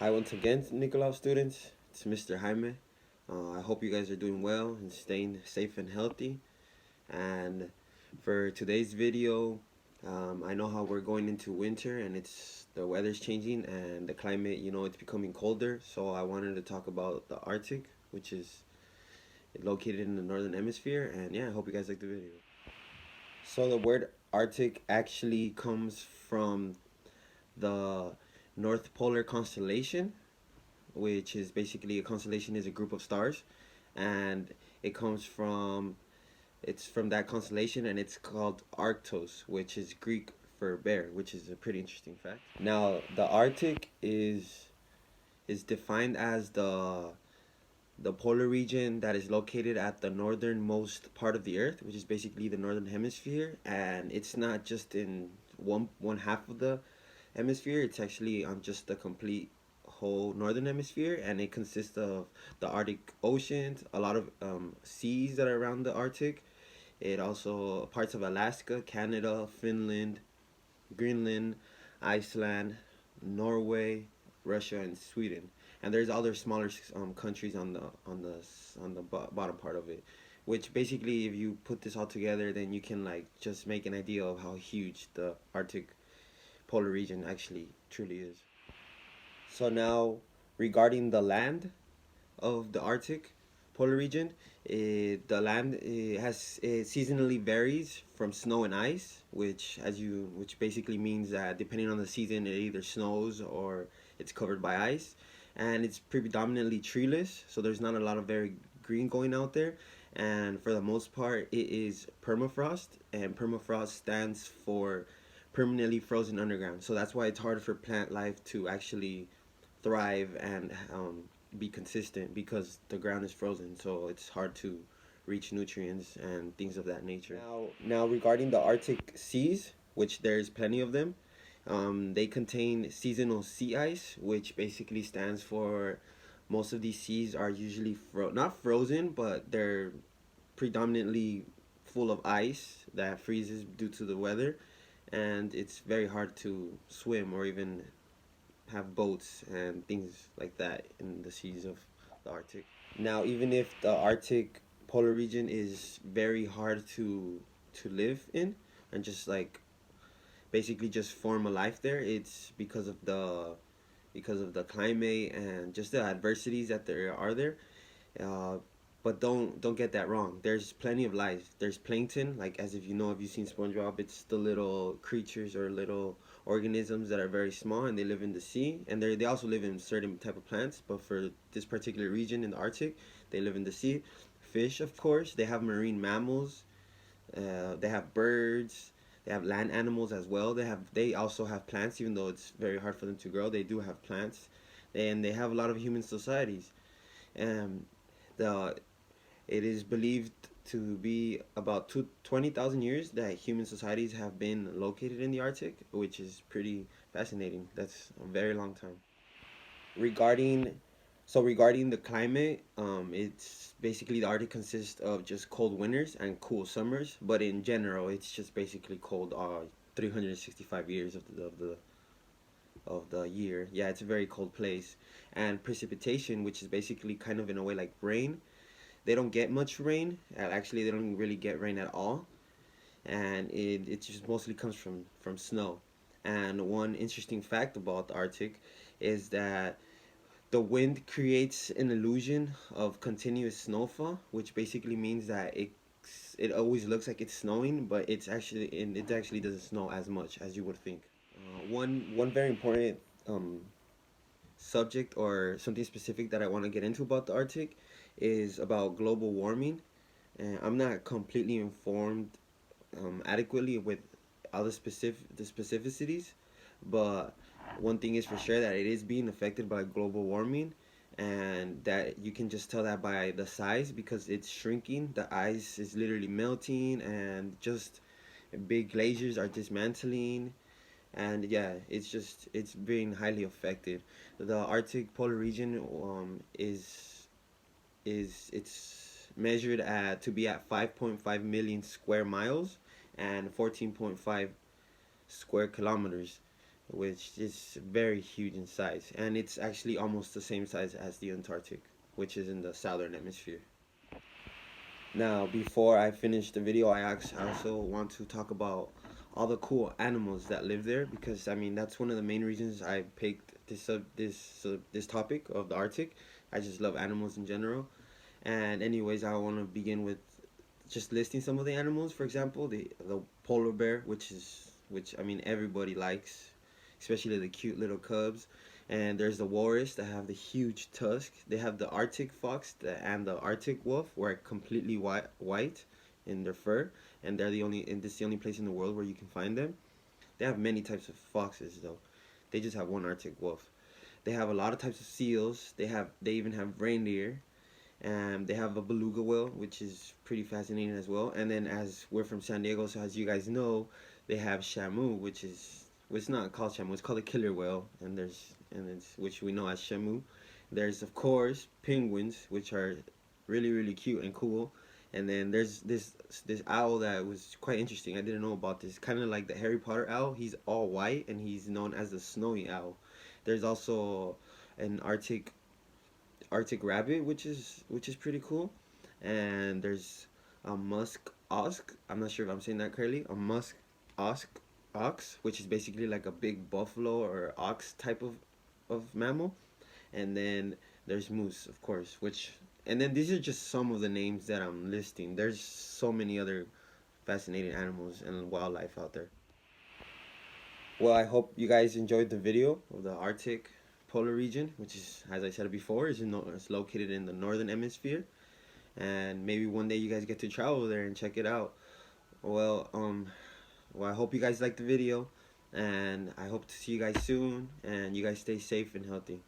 Hi once again, Nicoloff students. It's Mr. Jaime. I hope you guys are doing well and staying safe and healthy. And for today's video, I know how we're going into winter and the weather's changing and the climate, it's becoming colder. So I wanted to talk about the Arctic, which is located in the northern hemisphere. And yeah, I hope you guys like the video. So the word Arctic actually comes from the North Polar constellation, which is basically a constellation is a group of stars, and it comes from it's from that constellation, and it's called Arctos, which is Greek for bear, which is a pretty interesting fact. Now, the Arctic is defined as the polar region that is located at the northernmost part of the Earth, which is basically the northern hemisphere, and it's not just in one half of the hemisphere. It's actually on just the complete whole northern hemisphere, and it consists of the Arctic oceans, a lot of seas that are around the Arctic. It also parts of Alaska, Canada, Finland, Greenland, Iceland, Norway, Russia, and Sweden. And there's other smaller countries on the bottom part of it, which basically, if you put this all together, then you can like just make an idea of how huge the Arctic polar region actually truly is. So now, regarding the land of the Arctic polar region, the land it seasonally varies from snow and ice, which basically means that depending on the season, it either snows or it's covered by ice, and it's predominantly treeless, so there's not a lot of very green going out there. And for the most part, it is permafrost, and permafrost stands for permanently frozen underground. So that's why it's hard for plant life to actually thrive and be consistent, because the ground is frozen, so it's hard to reach nutrients and things of that nature. Now regarding the Arctic seas, which there's plenty of them, they contain seasonal sea ice, which basically stands for most of these seas are usually not frozen, but they're predominantly full of ice that freezes due to the weather, and it's very hard to swim or even have boats and things like that in the seas of the Arctic. Now, even if the Arctic polar region is very hard to live in and just like basically just form a life there, it's because of the climate and just the adversities that there are there. Uh, but don't get that wrong. There's plenty of life. There's plankton, like as if if you've seen SpongeBob, it's the little creatures or little organisms that are very small and they live in the sea, and they also live in certain type of plants. But for this particular region in the Arctic, they live in the sea. Fish, of course. They have marine mammals. They have birds. They have land animals as well. They also have plants, even though it's very hard for them to grow. They do have plants, and they have a lot of human societies. And the it is believed to be about 20,000 years that human societies have been located in the Arctic, which is pretty fascinating. That's a very long time. Regarding regarding the climate, it's basically the Arctic consists of just cold winters and cool summers, but in general, it's just basically cold 365 years of the year. Yeah, it's a very cold place. And precipitation, which is basically kind of in a way like rain, they don't get much rain. Actually, they don't really get rain at all, and it just mostly comes from snow. And one interesting fact about the Arctic is that the wind creates an illusion of continuous snowfall, which basically means that it always looks like it's snowing, but it actually doesn't snow as much as you would think. One very important um, subject or something specific that I want to get into about the Arctic is about global warming. And I'm not completely informed adequately with all the specificities, but one thing is for sure that it is being affected by global warming, and that you can just tell that by the size, because it's shrinking. The ice is literally melting, and just big glaciers are dismantling, and yeah, it's being highly affected. The Arctic polar region it's measured at to be at 5.5 million square miles and 14.5 square kilometers, which is very huge in size, and it's actually almost the same size as the Antarctic, which is in the southern hemisphere. Now, before I finish the video, I also want to talk about all the cool animals that live there, because I mean that's one of the main reasons I picked this topic of the Arctic. I just love animals in general. And anyways, I want to begin with just listing some of the animals. For example, the polar bear, which I mean everybody likes, especially the cute little cubs. And there's the walrus that have the huge tusk. They have the Arctic fox and the Arctic wolf, where completely white in their fur, and this is the only place in the world where you can find them. They have many types of foxes though. They just have one Arctic wolf. They have a lot of types of seals. They even have reindeer, and they have a beluga whale, which is pretty fascinating as well. And then, as we're from San Diego, so as you guys know, they have Shamu, it's not called Shamu, it's called a killer whale, and it's which we know as Shamu. There's of course penguins, which are really cute and cool. And then there's this owl that was quite interesting. I didn't know about this. Kind of like the Harry Potter owl. He's all white and he's known as the snowy owl. There's also an Arctic rabbit, which is pretty cool. And there's a musk ox. I'm not sure if I'm saying that correctly. A musk ox, which is basically like a big buffalo or ox type of mammal. And then there's moose, of course. And then these are just some of the names that I'm listing. There's so many other fascinating animals and wildlife out there. Well, I hope you guys enjoyed the video of the Arctic polar region, which is, as I said before, is located in the northern hemisphere. And maybe one day you guys get to travel there and check it out. Well, I hope you guys liked the video, and I hope to see you guys soon, and you guys stay safe and healthy.